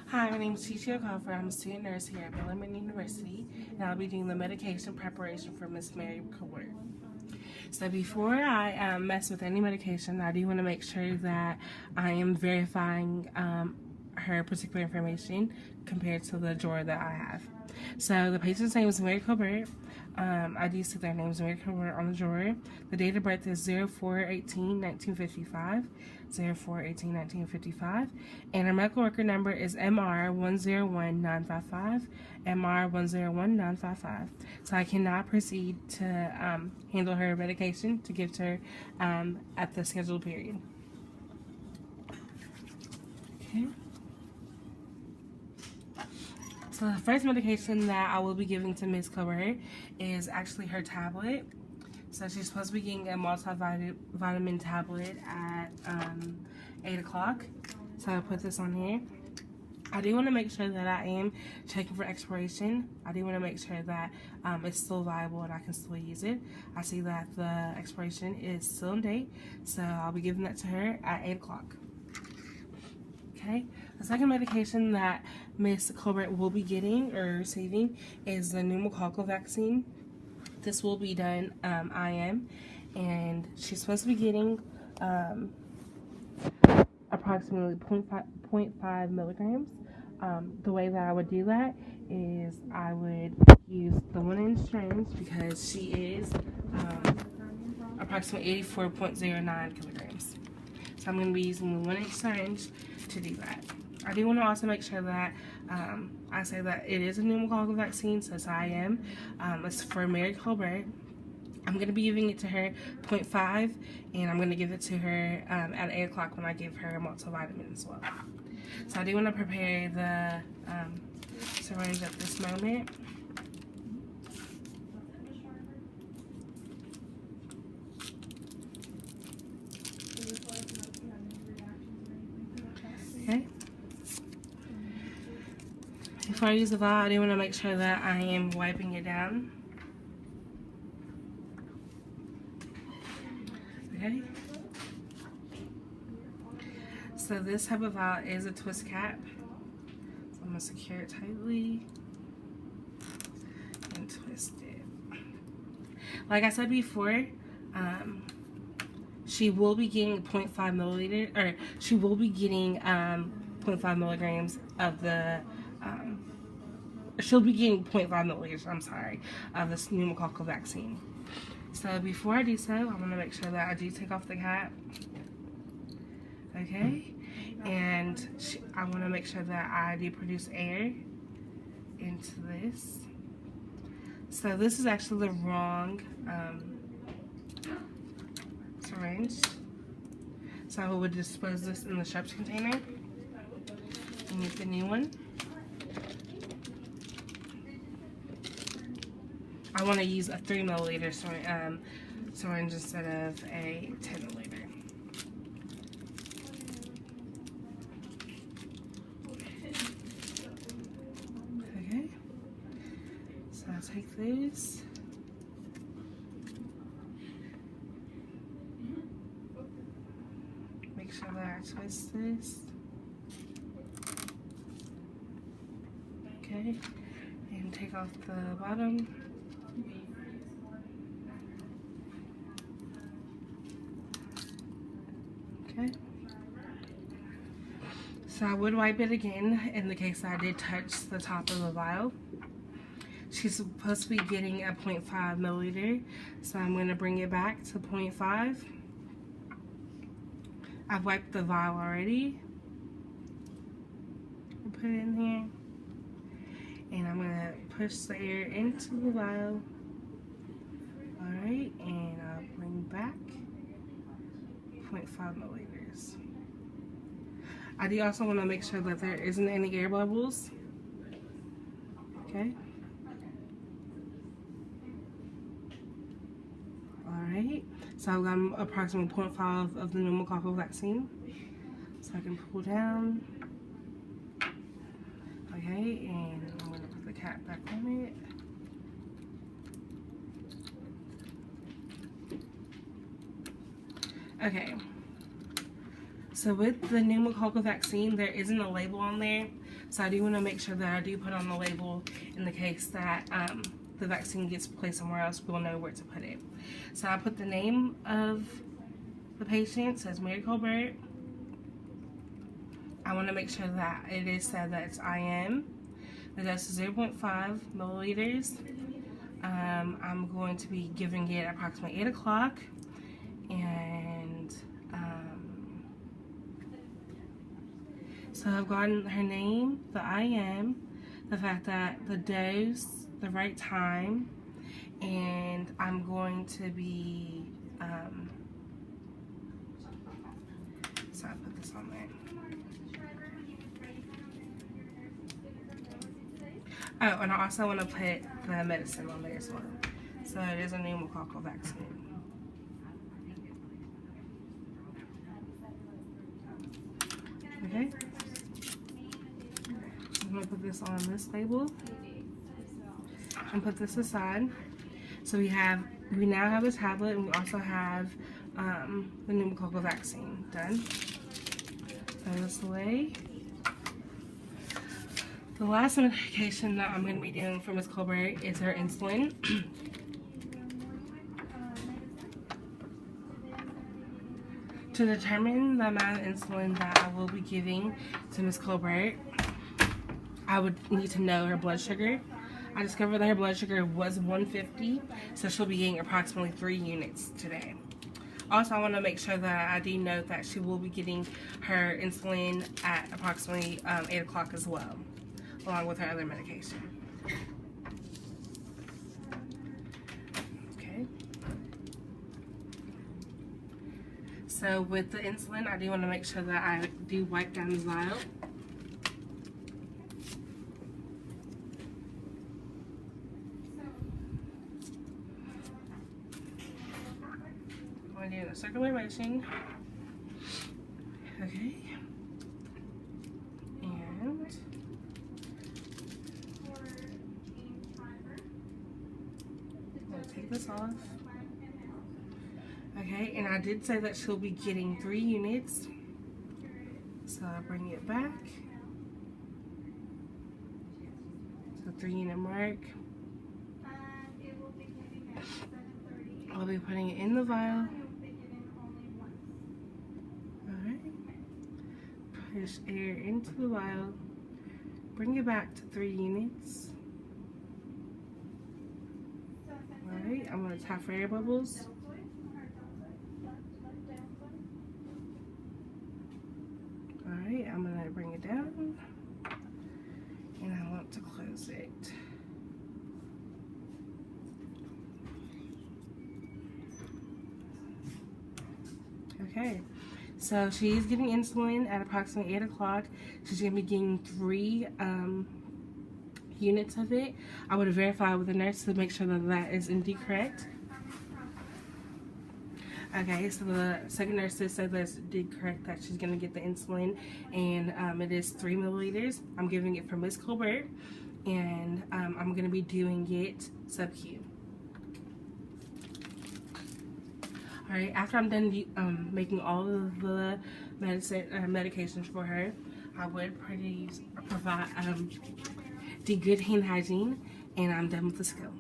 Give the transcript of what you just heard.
Hi, my name is Titia Coffer. I'm a student nurse here at Bellarmine University, and I'll be doing the medication preparation for Miss Mary Colbert. So before I mess with any medication, I do want to make sure that I am verifying her particular information compared to the drawer that I have. So the patient's name is Mary Colbert. I do see their name is Mary Colbert on the drawer. The date of birth is 04/18/1955. 04/18/1955. And her medical record number is MR101955. MR101955. So I cannot proceed to handle her medication to give to her at the scheduled period. Okay. So the first medication that I will be giving to Miss Colbert is actually her tablet. So she's supposed to be getting a multivitamin tablet at 8 o'clock. So I'll put this on here. I do want to make sure that I am checking for expiration. I do want to make sure that it's still viable and I can still use it. I see that the expiration is still in date, so I'll be giving that to her at 8 o'clock. Okay, the second medication that Miss Colbert will be getting or receiving is the pneumococcal vaccine. This will be done IM, and she's supposed to be getting approximately 0.5 milligrams. The way that I would do that is I would use the 1-inch syringe because she is approximately 84.09 kilograms. So I'm going to be using the 1-inch syringe to do that. I do want to also make sure that I say that it is a pneumococcal vaccine, so it's IM. It's for Mary Colbert. I'm going to be giving it to her 0.5, and I'm going to give it to her at 8 o'clock when I give her a multivitamin as well. So I do want to prepare the syringe at this moment. Okay. Before I use the vial, I do want to make sure that I am wiping it down. Okay. So this type of vial is a twist cap. So I'm going to secure it tightly and twist it. Like I said before, she will be getting 0.5 milliliter, or she will be getting 0.5 milligrams of the, she'll be getting 0.5 milliliters, I'm sorry, of this pneumococcal vaccine. So before I do so, I'm going to make sure that I do take off the cap. Okay, and I want to make sure that I do produce air into this. So this is actually the wrong syringe. So I would dispose this in the Sharps container and use the new one. I want to use a 3 milliliter syringe instead of a 10 milliliter. Okay, so I'll take this. Make sure that I twist this. Okay, and take off the bottom. Okay. So I would wipe it again in the case I did touch the top of the vial. She's supposed to be getting a 0.5 milliliter, so I'm going to bring it back to 0.5. I've wiped the vial already. Put it in here. And I'm going to push the air into the vial. Alright, and I'll bring back 0.5 milliliters. I do also want to make sure that there isn't any air bubbles. Okay. Alright, so I've got approximately 0.5 of the pneumococcal vaccine. So I can pull down. Okay, and I'm going to put the cap back on it. Okay, So with the pneumococcal vaccine, there isn't a label on there. So I do want to make sure that I do put on the label in the case that the vaccine gets placed somewhere else, we'll know where to put it. So I put the name of the patient, says Mary Colbert. I want to make sure that it is said that it's IM. The dose is 0.5 milliliters. I'm going to be giving it approximately 8 o'clock. And so I've gotten her name, the IM, the fact that the dose, the right time, and I'm going to be, so I put this on there. Oh, and I also want to put the medicine on there as well. So it is a pneumococcal vaccine. Okay. I'm going to put this on this label and put this aside. So we now have the tablet, and we also have the pneumococcal vaccine done. Throw this away. The last medication that I'm going to be doing for Ms. Colbert is her insulin. To determine the amount of insulin that I will be giving to Ms. Colbert, I would need to know her blood sugar. I discovered that her blood sugar was 150, so she'll be getting approximately 3 units today. Also, I want to make sure that I do note that she will be getting her insulin at approximately 8 o'clock as well, along with her other medication. Okay. So with the insulin, I do want to make sure that I do wipe down the vial. I'm going to do a circular motion. Okay. And I'll take this off. Okay, and I did say that she'll be getting 3 units. So I'll bring it back. So 3-unit mark. I'll be putting it in the vial. Alright. Push air into the vial. Bring it back to 3 units. Alright, I'm going to tap for air bubbles. Alright, I'm going to bring it down. And I want to close it. Okay, so she's getting insulin at approximately 8 o'clock. She's going to be getting 3 units of it. I would verify with the nurse to make sure that that is indeed correct. Okay, so the second nurse did say that's indeed correct, that she's going to get the insulin, and it is 3 milliliters. I'm giving it for Ms. Colbert, and I'm going to be doing it sub-Q. Alright, after I'm done making all of the medications for her, I would provide the good hand hygiene, and I'm done with the skill.